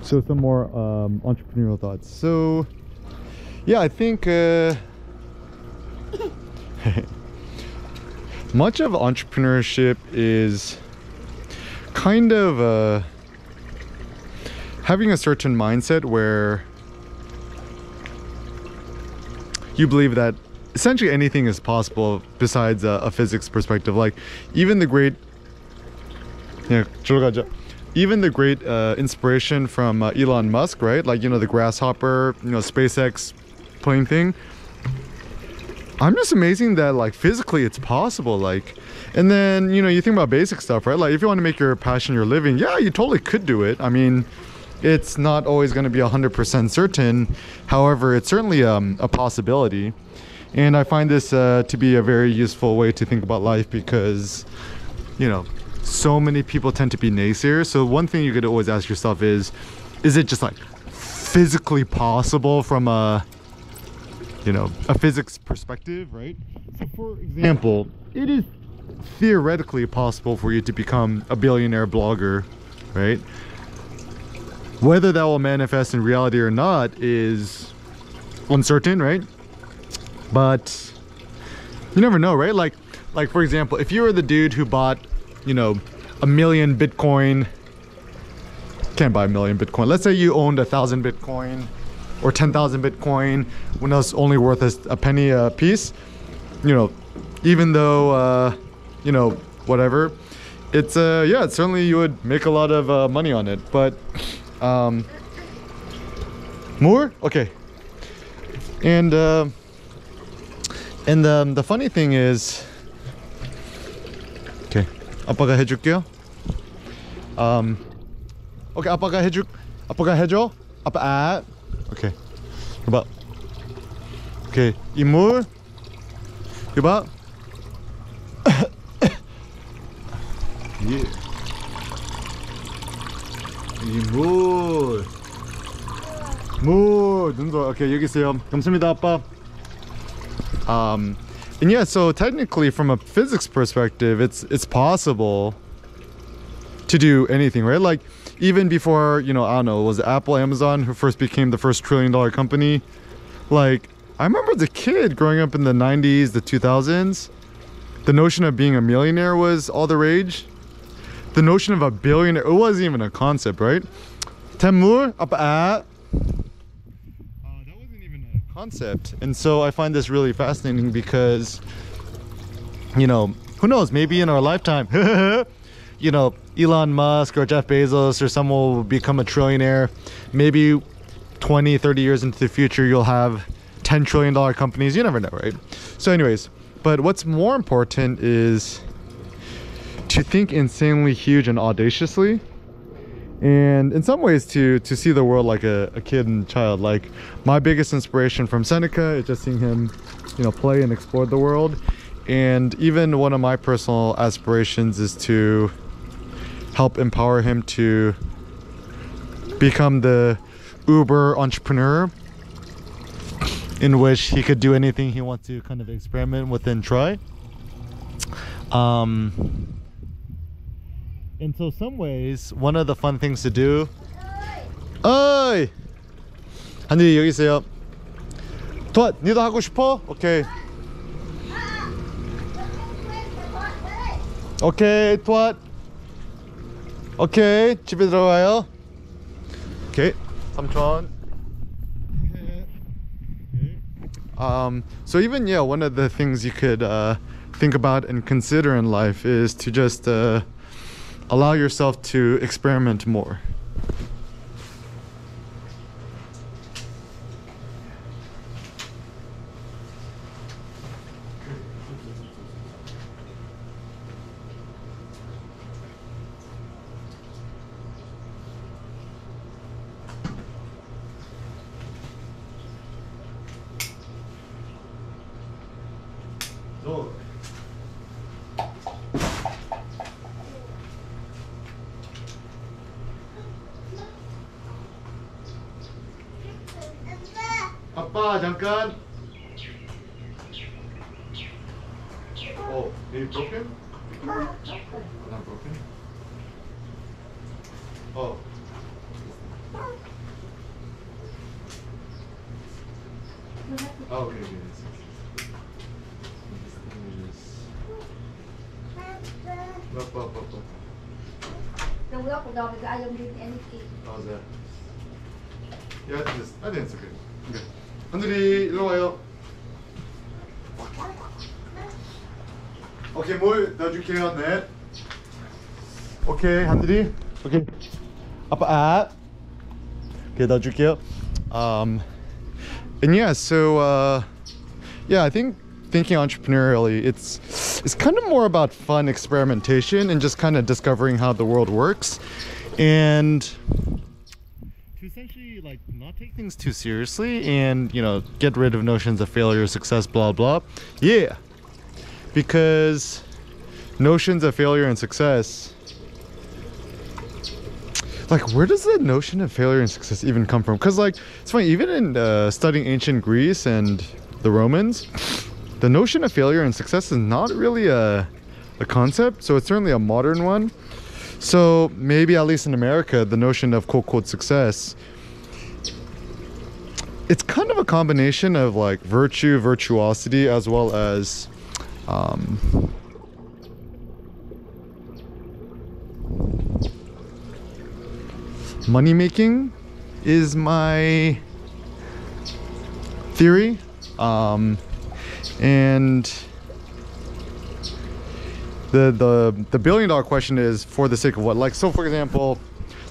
So some more entrepreneurial thoughts. So yeah, I think much of entrepreneurship is kind of having a certain mindset where you believe that essentially anything is possible besides a physics perspective. Like even the great inspiration from Elon Musk, right? Like, you know, the grasshopper, you know, SpaceX plane thing. I'm just amazing that like physically it's possible. Like, and then, you know, you think about basic stuff, right? Like if you want to make your passion your living, yeah, you totally could do it. I mean, it's not always going to be 100% certain. However, it's certainly a possibility. And I find this to be a very useful way to think about life because, you know, so many people tend to be naysayers. So one thing you could always ask yourself is it just like physically possible from a, you know, a physics perspective, right? So for example, it is theoretically possible for you to become a billionaire blogger, right? Whether that will manifest in reality or not is uncertain, right? But you never know, right? Like for example, if you were the dude who bought, you know, 1 million Bitcoin, can't buy 1 million Bitcoin. Let's say you owned 1,000 Bitcoin or 10,000 Bitcoin when it was only worth a penny a piece. You know, even though, you know, whatever, it's yeah, certainly you would make a lot of money on it. But more? Okay. And the funny thing is, okay, 아빠가 해줄게요. Okay, 아빠가 해줘. 아빠 okay. 이봐. Okay, 이물. 이봐. 예. 이물. 물. 눈도. Okay, 여기 있어요. 감사합니다, 아빠. And yeah, so technically from a physics perspective, it's possible to do anything, right? Like even before, you know, I don't know, was it Apple, Amazon who first became the first $1 trillion company? Like I remember as a kid growing up in the 90s, the 2000s, the notion of being a millionaire was all the rage. The notion of a billionaire, it wasn't even a concept, right? Temur, apa concept. And so I find this really fascinating because, you know, who knows, maybe in our lifetime, you know, Elon Musk or Jeff Bezos or someone will become a trillionaire. Maybe 20, 30 years into the future, you'll have $10 trillion companies. You never know, right? So anyways, but what's more important is to think insanely huge and audaciously. And in some ways to see the world like a kid and child. Like my biggest inspiration from Seneca is just seeing him, you know, play and explore the world. And even one of my personal aspirations is to help empower him to become the uber entrepreneur, in which he could do anything he wants to kind of experiment with and try. And so some ways, one of the fun things to do. 어이! 한디 여기 있어요. 도앗, 니도 하고 싶어? 오케이. 오케이, 도앗. 오케이, 집에 들어가요. 오케이, 삼촌. So even, yeah, one of the things you could think about and consider in life is to just allow yourself to experiment more. So, 아빠 잠깐. Oh, maybe broken? Not broken. Oh. Oh, okay, okay. Trong đó cuộc đời thì ai dùng đi em đi. How's that? Yeah, I think it's okay. Okay. 한들이 일로 와요. 오케이, 물 넣어줄게요. 네. 오케이, 한들이. 오케이. 아빠 아. Okay, 넣어줄게요. And yeah, so yeah, I think thinking entrepreneurially, it's kind of more about fun experimentation and just kind of discovering how the world works, and to essentially like not take things too seriously, and you know, get rid of notions of failure, success, blah blah. Yeah, because notions of failure and success, like, where does the notion of failure and success even come from? Because like, it's funny, even in studying ancient Greece and the Romans, the notion of failure and success is not really a concept. So it's certainly a modern one. So maybe at least in America, the notion of quote success, it's kind of a combination of like virtue, virtuosity, as well as money making is my theory. And the billion-dollar question is, for the sake of what? Like, so for example,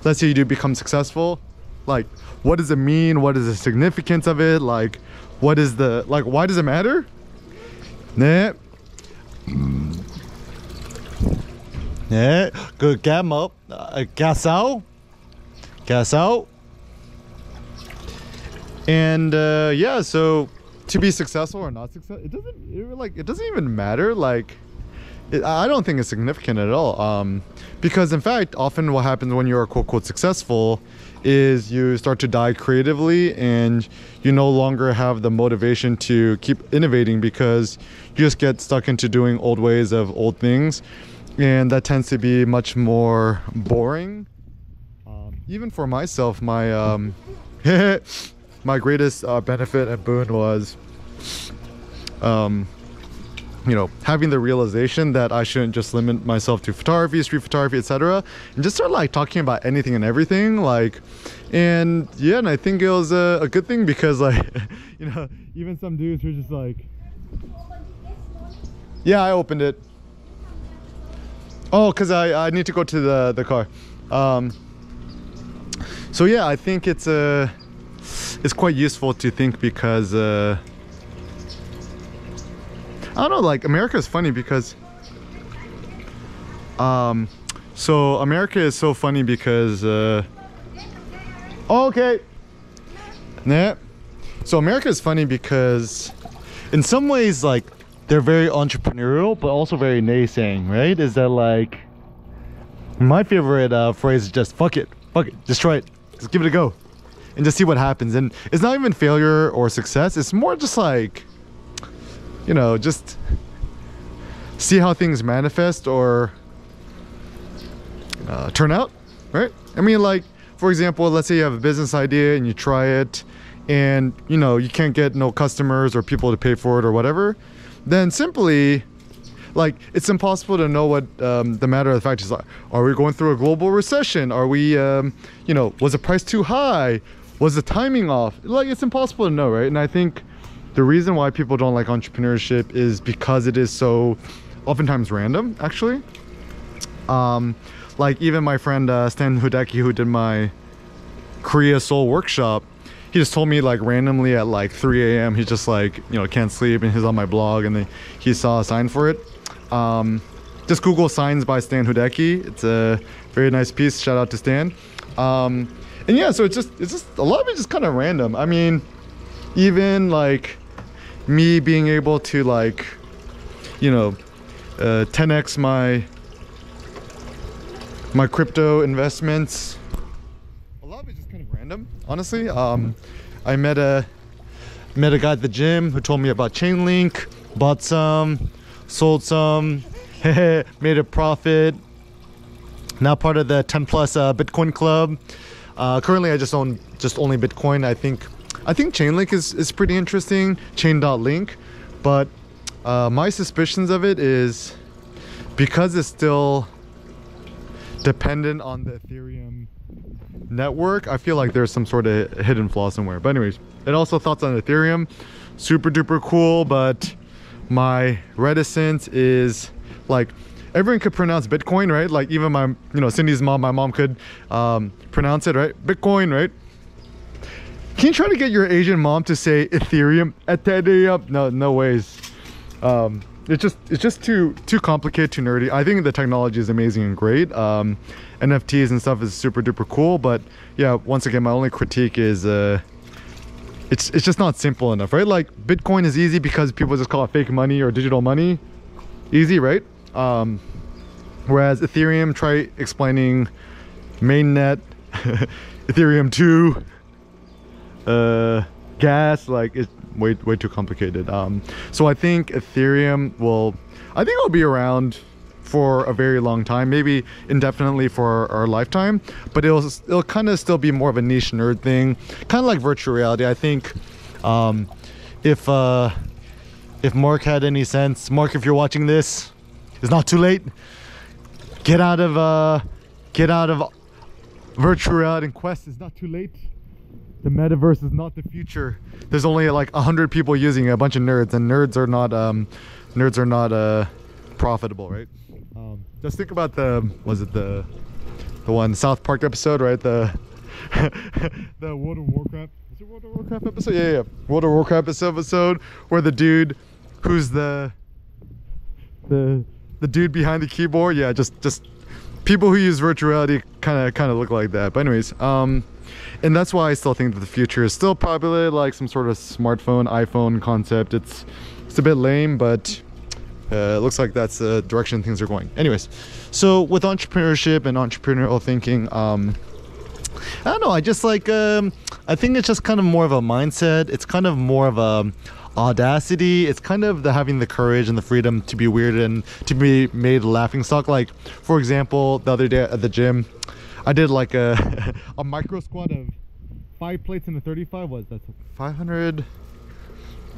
let's say you do become successful, like, what does it mean? What is the significance of it? Like, what is the, like, why does it matter? 네. 네. 그 뭐 gas out. And yeah, so to be successful or not successful, it doesn't even matter. Like, I don't think it's significant at all, because in fact, often what happens when you're quote successful is you start to die creatively, and you no longer have the motivation to keep innovating because you just get stuck into doing old ways of old things, and that tends to be much more boring. Even for myself, my my greatest benefit and boon was you know, having the realization that I shouldn't just limit myself to photography, street photography, etc., and just start like talking about anything and everything, like. And yeah, and I think it was a good thing, because like, you know, even some dudes who are just like, yeah, I opened it. Oh, because I need to go to the car. So yeah, I think it's quite useful to think, because I don't know, like, America is funny because so America is so funny because okay. Yeah. So America is funny because in some ways, like, they're very entrepreneurial but also very naysaying, right? Is that like, my favorite phrase is just fuck it, just try it, just give it a go and just see what happens. And it's not even failure or success, it's more just like, you know, just see how things manifest or turn out, right? I mean, like, for example, let's say you have a business idea and you try it, and you know, you can't get no customers or people to pay for it or whatever, then simply, like, it's impossible to know what the matter of the fact is. Like, are we going through a global recession? Are we, you know, was the price too high? Was the timing off? Like, it's impossible to know, right? And I think the reason why people don't like entrepreneurship is because it is so oftentimes random, actually. Like, even my friend Stan Hudecki, who did my Korea Seoul workshop, he just told me, like, randomly at like 3 a.m. he's just like, you know, can't sleep, and he's on my blog, and he saw a sign for it. Just Google signs by Stan Hudecki. It's a very nice piece. Shout out to Stan. And yeah, so it's just a lot of it just kind of random. I mean, even like me being able to, like, you know, 10x my crypto investments, a lot of it just kind of random, honestly. I met a guy at the gym who told me about Chainlink, bought some, sold some, made a profit, now part of the 10 plus Bitcoin club. Currently I just own only Bitcoin. I think I think Chainlink is pretty interesting, Chain.link, but my suspicions of it is because it's still dependent on the Ethereum network, I feel like there's some sort of hidden flaw somewhere. But anyways, and also thoughts on Ethereum, super duper cool, but my reticence is like, everyone could pronounce Bitcoin, right? Like even my, you know, Cindy's mom, my mom could pronounce it, right? Bitcoin, right? Can you try to get your Asian mom to say Ethereum? Ethereum? No ways. It's just too complicated, too nerdy. I think the technology is amazing and great. NFTs and stuff is super duper cool, but yeah, once again, my only critique is it's just not simple enough, right? Like Bitcoin is easy because people just call it fake money or digital money. Easy, right? Whereas Ethereum, try explaining mainnet, Ethereum 2, gas, like it's way too complicated. So I think Ethereum it'll be around for a very long time, maybe indefinitely for our lifetime, but it'll kind of still be more of a niche nerd thing, kind of like virtual reality. I think if Mark had any sense, Mark, if you're watching this, it's not too late. Get out of virtual reality and Quest. It's not too late. The metaverse is not the future. There's only like 100 people using it, a bunch of nerds, and nerds are not profitable, right? Just think about the one South Park episode, right? The World of Warcraft. Was it World of Warcraft episode? Yeah. World of Warcraft episode where the dude who's the dude behind the keyboard. Yeah, just people who use virtual reality kind of look like that. But anyways, and that's why I still think that the future is still probably like some sort of smartphone, iPhone concept. It's a bit lame, but it looks like that's the direction things are going. Anyways, so with entrepreneurship and entrepreneurial thinking, I don't know, I just like I think it's just kind of more of a mindset. It's kind of more of a audacity. It's kind of having the courage and the freedom to be weird and to be made a laughing stock. Like for example, the other day at the gym, I did like a micro squat of 5 plates in the 35. That's 500,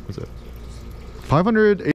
was it 500